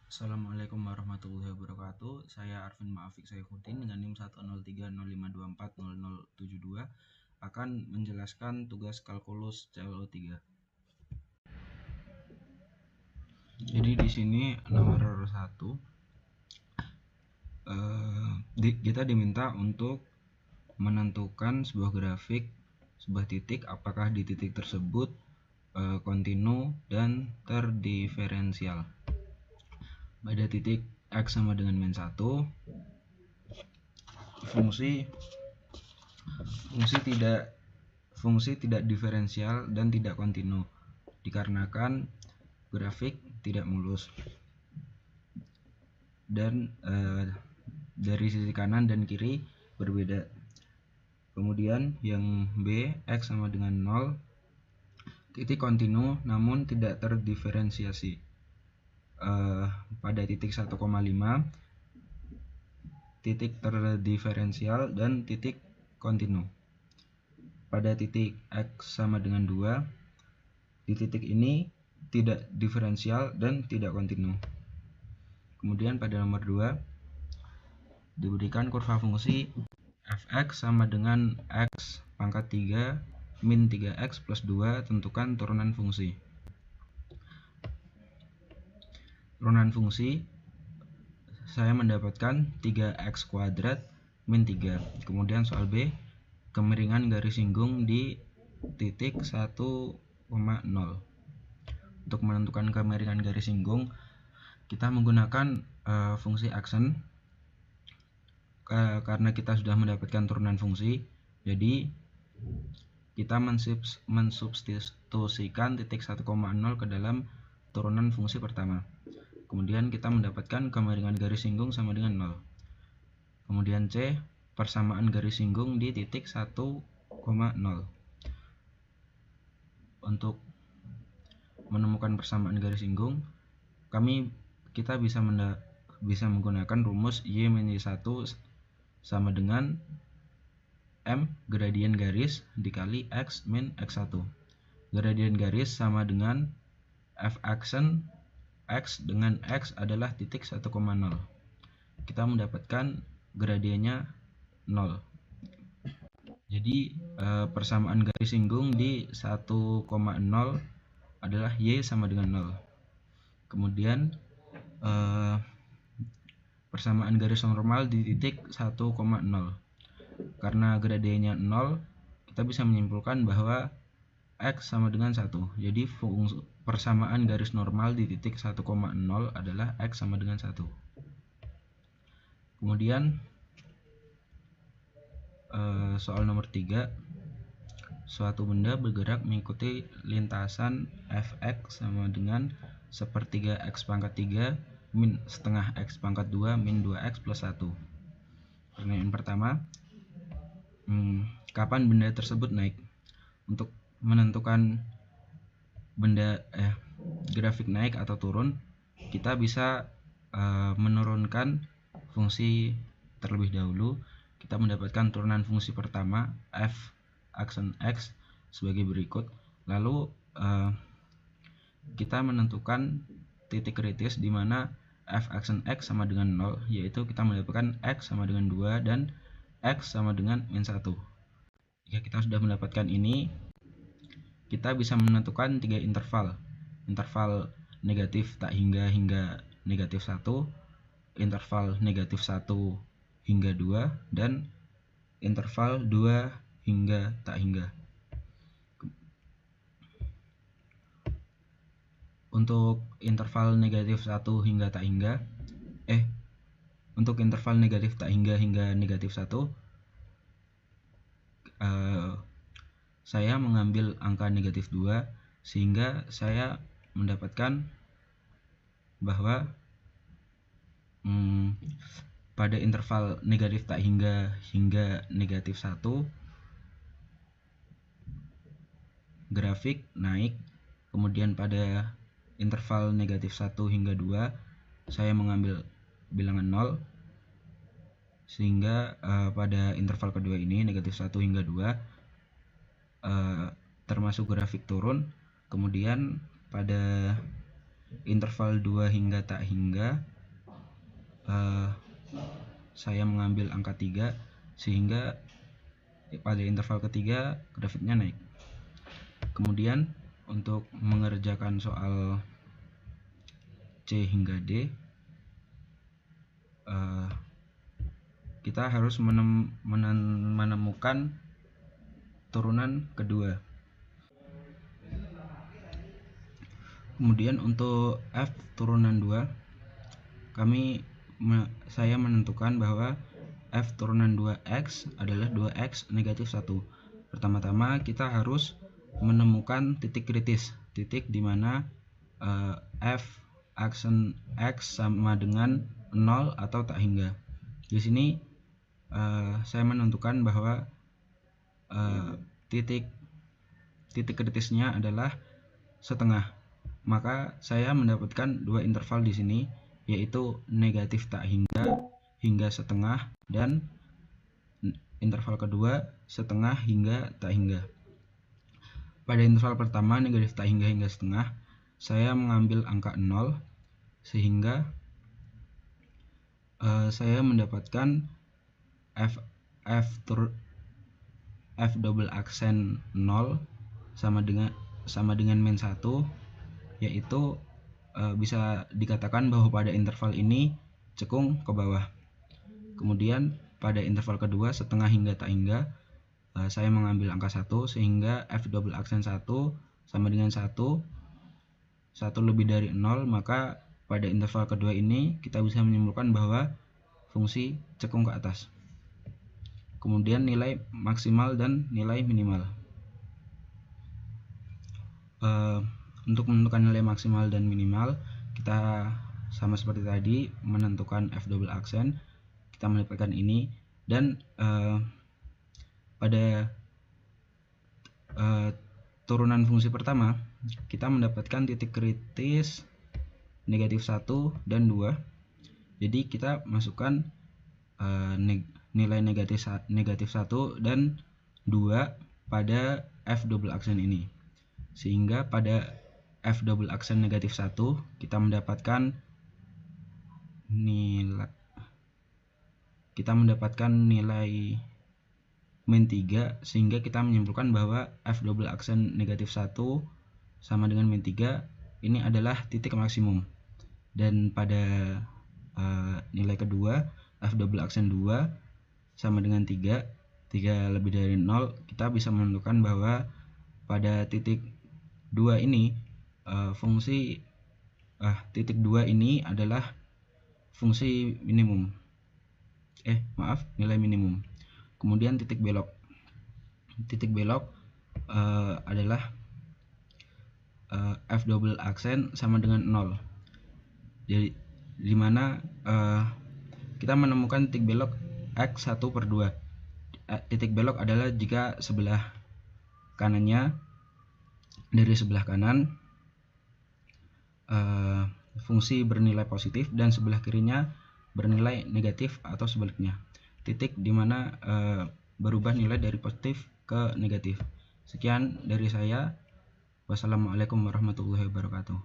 Assalamualaikum warahmatullahi wabarakatuh. Saya Arvin Maafik Saifuddin dengan NIM 10305240072 akan menjelaskan tugas kalkulus CLO3. Jadi di sini nomor 1 kita diminta untuk menentukan sebuah grafik, sebuah titik, apakah di titik tersebut kontinu dan terdiferensial. Pada titik X sama dengan min 1, fungsi tidak diferensial dan tidak kontinu dikarenakan grafik tidak mulus dan dari sisi kanan dan kiri berbeda. Kemudian yang B, X sama dengan 0, titik kontinu namun tidak terdiferensiasi. Pada titik 1,5, titik terdiferensial dan titik kontinu. Pada titik X sama dengan 2, di titik ini tidak diferensial dan tidak kontinu. Kemudian pada nomor 2 diberikan kurva fungsi fx sama dengan x pangkat 3 min 3x plus 2, tentukan turunan fungsi. Turunan fungsi saya mendapatkan 3x kuadrat min 3. Kemudian soal B, kemiringan garis singgung di titik 1,0. Untuk menentukan kemiringan garis singgung, kita menggunakan fungsi aksen karena kita sudah mendapatkan turunan fungsi. Jadi kita mensubstitusikan titik 1,0 ke dalam turunan fungsi pertama. Kemudian kita mendapatkan kemiringan garis singgung sama dengan 0. Kemudian C, persamaan garis singgung di titik 1,0. Untuk menemukan persamaan garis singgung, kita bisa menggunakan rumus Y-1 sama dengan M gradien garis dikali X min X1. Gradien garis sama dengan F aksen X dengan X adalah titik 1,0. Kita mendapatkan gradiennya 0. Jadi persamaan garis singgung di 1,0 adalah Y sama dengan 0. Kemudian persamaan garis normal di titik 1,0. Karena gradiennya 0, kita bisa menyimpulkan bahwa X sama dengan 1. Jadi persamaan garis normal di titik 1,0 adalah X sama dengan 1. Kemudian soal nomor 3, suatu benda bergerak mengikuti lintasan fx sama dengan sepertiga x pangkat 3 min setengah x pangkat 2 min 2x plus 1. Pertanyaan pertama, kapan benda tersebut naik? Untuk menentukan grafik naik atau turun, kita bisa menurunkan fungsi terlebih dahulu. Kita mendapatkan turunan fungsi pertama f aksen x sebagai berikut. Lalu kita menentukan titik kritis di mana f aksen x sama dengan 0, yaitu kita mendapatkan x sama dengan 2 dan x sama dengan min 1. Jika kita sudah mendapatkan ini, kita bisa menentukan 3 interval. Interval negatif tak hingga negatif 1, interval negatif 1 hingga 2, dan interval 2 hingga tak hingga. Untuk interval negatif 1 hingga tak hingga, untuk interval negatif tak hingga negatif 1, saya mengambil angka negatif 2, sehingga saya mendapatkan bahwa pada interval negatif tak hingga negatif 1, grafik naik. Kemudian pada interval negatif 1 hingga 2, saya mengambil bilangan 0, sehingga pada interval kedua ini negatif 1 hingga 2 termasuk grafik turun. Kemudian pada interval 2 hingga tak hingga, saya mengambil angka 3 sehingga pada interval ketiga grafiknya naik. Kemudian untuk mengerjakan soal C hingga D, kita harus menemukan turunan kedua. Kemudian untuk F turunan 2, saya menentukan bahwa F turunan 2X adalah 2X negatif 1. Pertama-tama kita harus menemukan titik kritis, titik di mana F aksen X sama dengan 0 atau tak hingga. Di sini saya menentukan bahwa titik kritisnya adalah setengah. Maka saya mendapatkan dua interval di sini, yaitu negatif tak hingga setengah, dan interval kedua setengah hingga tak hingga. Pada interval pertama negatif tak hingga setengah, saya mengambil angka 0 sehingga saya mendapatkan F double aksen 0 sama dengan min 1, yaitu bisa dikatakan bahwa pada interval ini cekung ke bawah. Kemudian pada interval kedua setengah hingga tak hingga, saya mengambil angka 1 sehingga F double aksen 1 sama dengan 1 lebih dari 0, maka pada interval kedua ini kita bisa menyimpulkan bahwa fungsi cekung ke atas. Kemudian nilai maksimal dan nilai minimal. Untuk menentukan nilai maksimal dan minimal, kita sama seperti tadi menentukan F double aksen, kita mendapatkan ini, dan pada turunan fungsi pertama kita mendapatkan titik kritis negatif 1 dan 2. Jadi kita masukkan nilai negatif 1 dan 2 pada F double aksen ini, sehingga pada F double aksen negatif 1 kita mendapatkan nilai min 3, sehingga kita menyimpulkan bahwa F double aksen negatif 1 sama dengan min 3 ini adalah titik maksimum. Dan pada nilai kedua F double aksen 2 sama dengan 3 lebih dari 0, kita bisa menentukan bahwa pada titik 2 ini titik 2 ini adalah fungsi minimum. Nilai minimum. Kemudian titik belok. Titik belok adalah F double aksen sama dengan 0. Jadi di mana kita menemukan titik belok X1/2. Titik belok adalah jika sebelah kanannya, dari sebelah kanan fungsi bernilai positif dan sebelah kirinya bernilai negatif atau sebaliknya. Titik di mana berubah nilai dari positif ke negatif. Sekian dari saya. Wassalamualaikum warahmatullahi wabarakatuh.